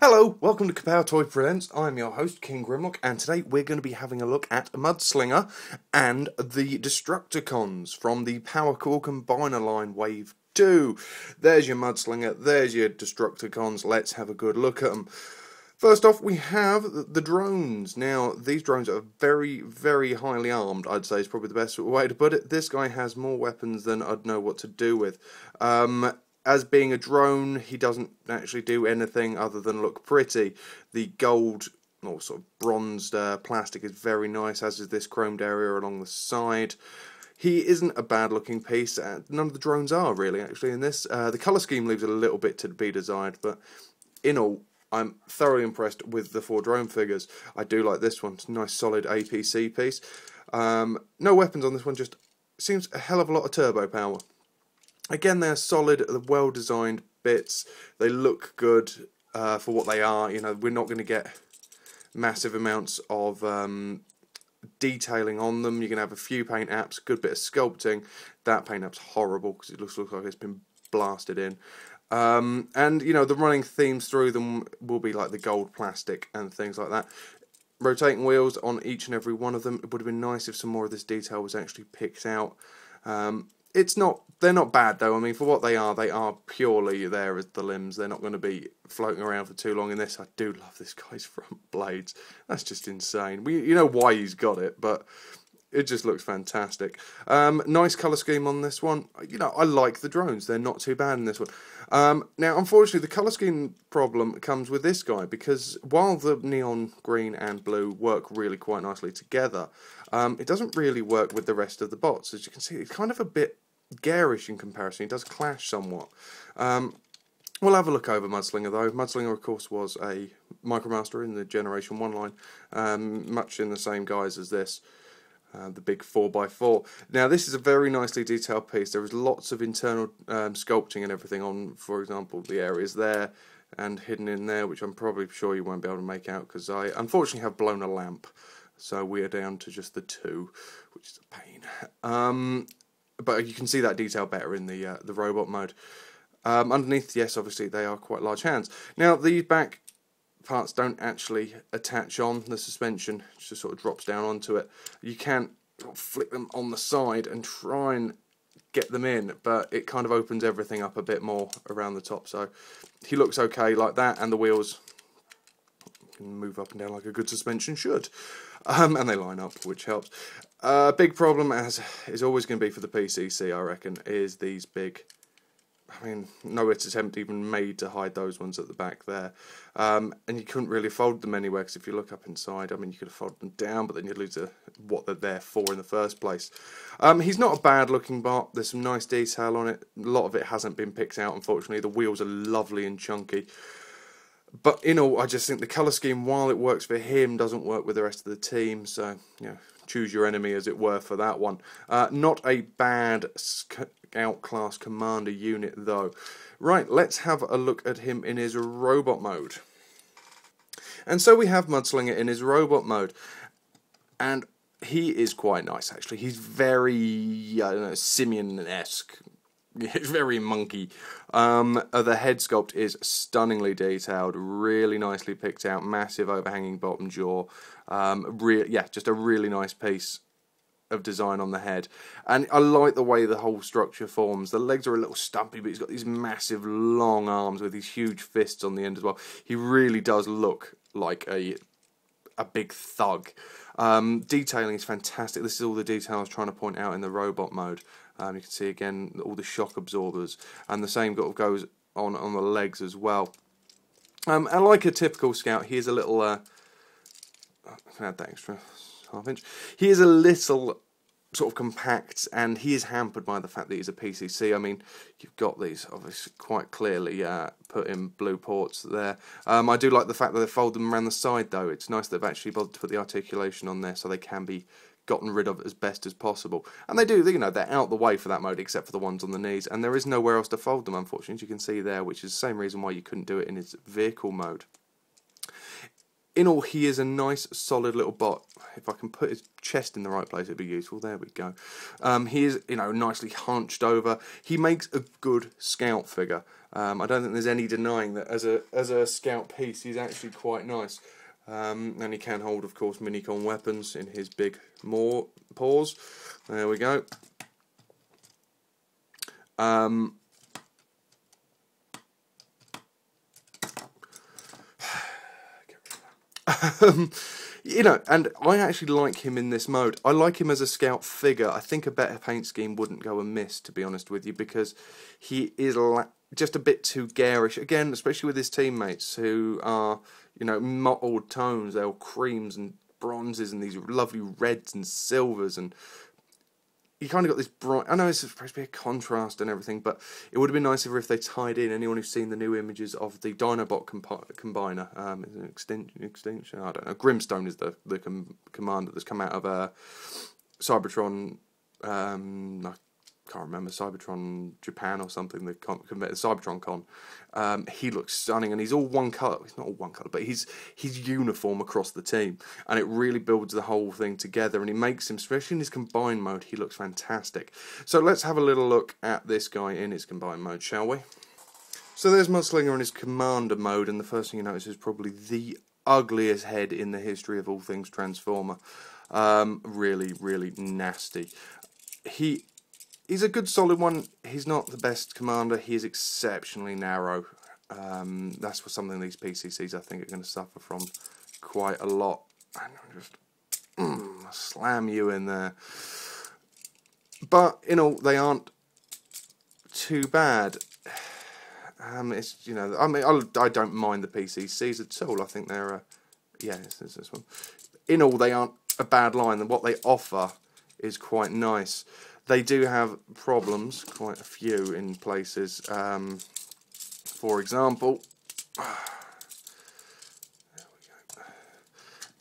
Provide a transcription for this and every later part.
Hello, welcome to Kapow Toy Presents. I'm your host, King Grimlock, and today we're going to be having a look at Mudslinger and the Destructicons from the Powercore Combiner line Wave 2. There's your Mudslinger, there's your Destructicons. Let's have a good look at them. First off, we have the drones. Now, these drones are very, very highly armed, I'd say is probably the best way to put it. This guy has more weapons than I'd know what to do with. As being a drone, he doesn't actually do anything other than look pretty. The gold, or sort of bronzed plastic is very nice, as is this chromed area along the side. He isn't a bad looking piece. None of the drones are really actually in this. The colour scheme leaves a little bit to be desired, but in all, I'm thoroughly impressed with the 4 drone figures. I do like this one. It's a nice solid APC piece. No weapons on this one, just seems a hell of a lot of turbo power. Again, they're solid, well-designed bits. They look good for what they are. You know, we're not going to get massive amounts of detailing on them. You can have a few paint apps, good bit of sculpting. That paint app's horrible because it looks like it's been blasted in. And, you know, the running themes through them will be like the gold plastic and things like that. Rotating wheels on each and every one of them. It would have been nice if some more of this detail was actually picked out. They're not bad though. I mean, for what they are purely there as the limbs. They're not going to be floating around for too long in this. I do love this guy's front blades. That's just insane. You know why he's got it, but it just looks fantastic. Nice colour scheme on this one. You know, I like the drones. They're not too bad in this one. Now, unfortunately, the colour scheme problem comes with this guy, because while the neon green and blue work really quite nicely together, it doesn't really work with the rest of the bots. As you can see, it's kind of a bit garish in comparison. It does clash somewhat. We'll have a look over Mudslinger though. Mudslinger, of course, was a Micromaster in the Generation 1 line, much in the same guise as this. The big 4x4. Now, this is a very nicely detailed piece. There is lots of internal sculpting and everything on, for example, the areas there and hidden in there, which I'm probably sure you won't be able to make out because I unfortunately have blown a lamp. So we are down to just the 2, which is a pain. But you can see that detail better in the robot mode. Underneath, yes, obviously they are quite large hands. Now, these back parts don't actually attach on the suspension, it just sort of drops down onto it. You can flick them on the side and try and get them in, but it kind of opens everything up a bit more around the top. So he looks okay like that, and the wheels can move up and down like a good suspension should, and they line up, which helps. Big problem, as is always going to be for the PCC, I reckon, is these big, I mean, no attempt even made to hide those ones at the back there. And you couldn't really fold them anywhere, because if you look up inside, I mean, you could have folded them down, but then you'd lose what they're there for in the first place. He's not a bad looking bot. There's some nice detail on it. A lot of it hasn't been picked out, unfortunately. The wheels are lovely and chunky. But in all, I just think the colour scheme, while it works for him, doesn't work with the rest of the team. So, you know, choose your enemy, as it were, for that one. Not a bad outclass commander unit though. Right, let's have a look at him in his robot mode. And so we have Mudslinger in his robot mode, and he is quite nice actually. He's very, I don't know, simian-esque. It's very monkey. The head sculpt is stunningly detailed, really nicely picked out, massive overhanging bottom jaw. Yeah, just a really nice piece of design on the head, and I like the way the whole structure forms. The legs are a little stumpy, but he's got these massive long arms with these huge fists on the end as well. He really does look like a big thug. Detailing is fantastic. This is all the detail I was trying to point out in the robot mode. You can see again all the shock absorbers, and the same goes on the legs as well. And like a typical scout, he is a little I can add that extra half-inch. He is a little sort of compact, and he is hampered by the fact that he's a PCC. I mean, you've got these obviously quite clearly put in blue ports there. I do like the fact that they fold them around the side though. It's nice they've actually bothered to put the articulation on there so they can be gotten rid of as best as possible. And they do, you know, they're out the way for that mode except for the ones on the knees, and there is nowhere else to fold them, unfortunately, as you can see there, which is the same reason why you couldn't do it in its vehicle mode. in all, he is a nice, solid little bot. If I can put his chest in the right place, it'd be useful. There we go. He is, nicely hunched over. He makes a good scout figure. I don't think there's any denying that as a scout piece, he's actually quite nice. And he can hold, of course, minicon weapons in his big paws. There we go. And I actually like him in this mode. I like him as a scout figure. I think a better paint scheme wouldn't go amiss, to be honest with you, because he is just a bit too garish. Again, especially with his teammates who are, mottled tones. They're all creams and bronzes and these lovely reds and silvers, and you kind of got this bright. I know it's supposed to be a contrast and everything, but it would have been nicer if they tied in. Anyone who's seen the new images of the Dinobot combiner, it's an extension. I don't know. Grimstone is the commander that's come out of Cybertron. I can't remember, Cybertron Japan or something. The Cybertron Con. He looks stunning, and he's all one colour. He's not all one colour, but he's uniform across the team, and it really builds the whole thing together. And he makes him, especially in his combined mode, he looks fantastic. So let's have a little look at this guy in his combined mode, shall we? So there's Mudslinger in his commander mode, and the first thing you notice is probably the ugliest head in the history of all things Transformer. Really, really nasty. He's a good solid one. He's not the best commander. He is exceptionally narrow. That's what something these PCCs I think are going to suffer from quite a lot. And I'll just slam you in there. But they aren't too bad. It's I don't mind the PCCs at all. I think they're it's this one. In all, they aren't a bad line, and what they offer is quite nice. They do have problems, quite a few in places. For example,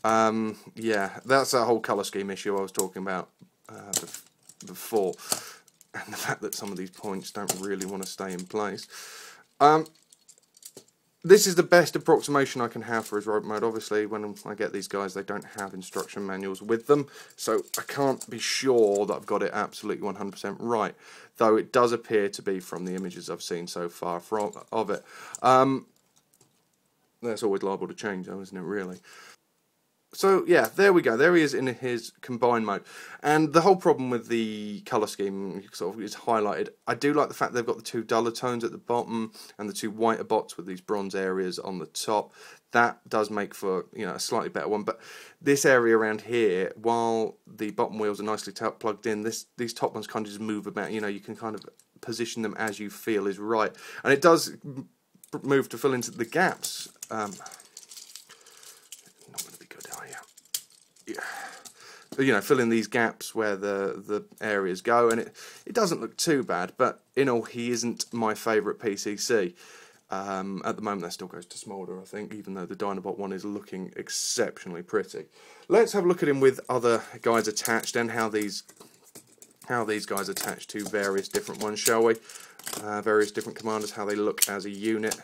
that's that whole colour scheme issue I was talking about before, and the fact that some of these points don't really want to stay in place. This is the best approximation I can have for his rope mode. Obviously, when I get these guys, they don't have instruction manuals with them, so I can't be sure that I've got it absolutely 100% right, though it does appear to be from the images I've seen so far of it. That's always liable to change, though, isn't it, really? So, yeah, there we go. There he is in his combined mode. And the whole problem with the colour scheme sort of is highlighted. I do like the fact they've got the two duller tones at the bottom and the two whiter bots with these bronze areas on the top. That does make for, a slightly better one. But this area around here, while the bottom wheels are nicely plugged in, these top ones kind of just move about. You can kind of position them as you feel is right. And it does move to fill into the gaps. Fill in these gaps where the areas go, and it doesn't look too bad, but in all, he isn't my favourite PCC. At the moment, that still goes to Smolder, I think, even though the Dinobot one is looking exceptionally pretty. Let's have a look at him with other guys attached, and how these guys attach to various different ones, shall we? Various different commanders, how they look as a unit.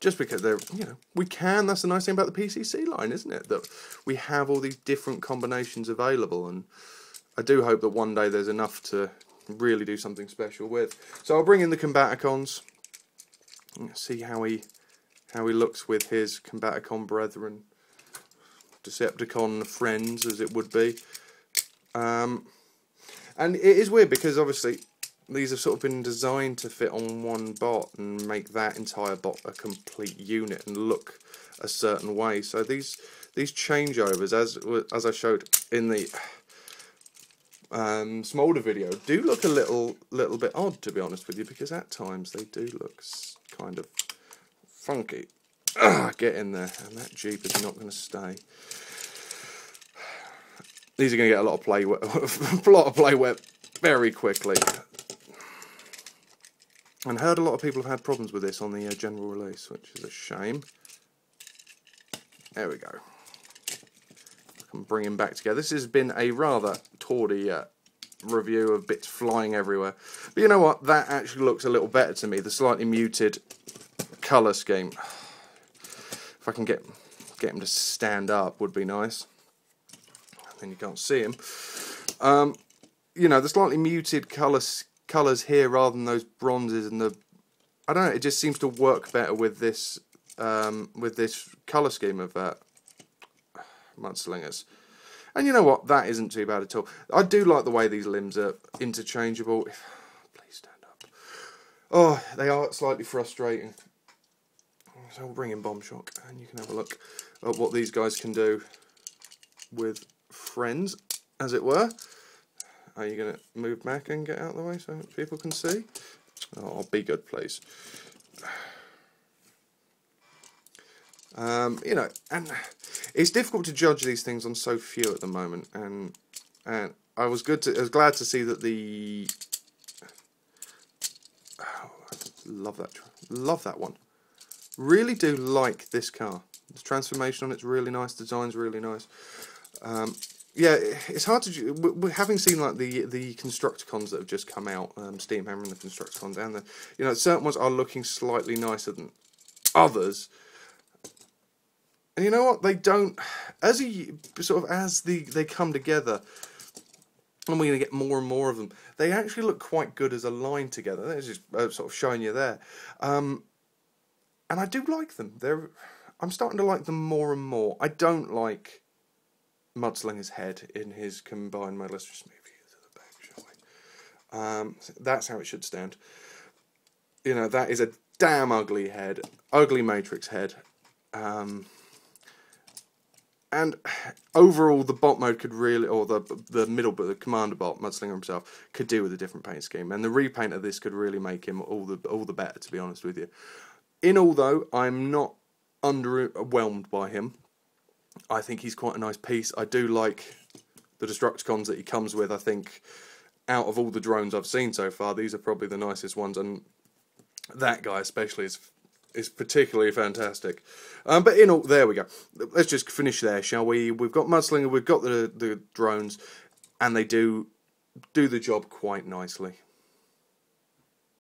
Just because they're, that's the nice thing about the PCC line, isn't it? That we have all these different combinations available, and I do hope that one day there's enough to really do something special with. So I'll bring in the Combaticons, see how he looks with his Combaticon brethren, Decepticon friends, as it would be. And it is weird because obviously these have sort of been designed to fit on one bot and make that entire bot a complete unit and look a certain way. So these changeovers, as I showed in the Smolder video, do look a little bit odd, to be honest with you, because at times they do look kind of funky. Get in there, and that Jeep is not going to stay. These are going to get a lot of play wet very quickly. And heard a lot of people have had problems with this on the general release, which is a shame. There we go. I can bring him back together. This has been a rather tawdry review of bits flying everywhere. But you know what? That actually looks a little better to me. The slightly muted colour scheme. If I can get him to stand up, would be nice. And then you can't see him. You know, the slightly muted colours here rather than those bronzes and the... I don't know, it just seems to work better with this colour scheme of Mudslingers. And you know what? That isn't too bad at all. I do like the way these limbs are interchangeable. Please stand up. Oh, they are slightly frustrating. So we'll bring in Bomb Shock, and you can have a look at what these guys can do with friends, as it were. Are you going to move back and get out of the way so people can see? Oh, be good, please. You know, and it's difficult to judge these things on so few at the moment, and I was glad to see that the love that one. Really do like this car. The transformation on it's really nice. Design's really nice. Yeah, it's hard to having seen like the Destructicons that have just come out, Steam Hammer and the Destructicons, and the, you know, certain ones are looking slightly nicer than others. And you know what? They don't, as they come together, and we're going to get more and more of them. They actually look quite good as a line together. They're just sort of showing you there, and I do like them. I'm starting to like them more and more. I don't like Mudslinger's head in his combined mode. Let's just move you to the back, shall we? That's how it should stand. You know, that is a damn ugly head, ugly Matrix head. And overall, the bot mode could really, or the middle, but the commander bot, Mudslinger himself, could do with a different paint scheme. And the repaint of this could really make him all the better, to be honest with you. In all, though, I'm not underwhelmed by him. I think he's quite a nice piece. I do like the Destructicons that he comes with. I think out of all the drones I've seen so far, these are probably the nicest ones, and that guy especially is particularly fantastic. But in all, there we go. Let's just finish there, shall we? We've got Mudslinger, we've got the drones, and they do the job quite nicely.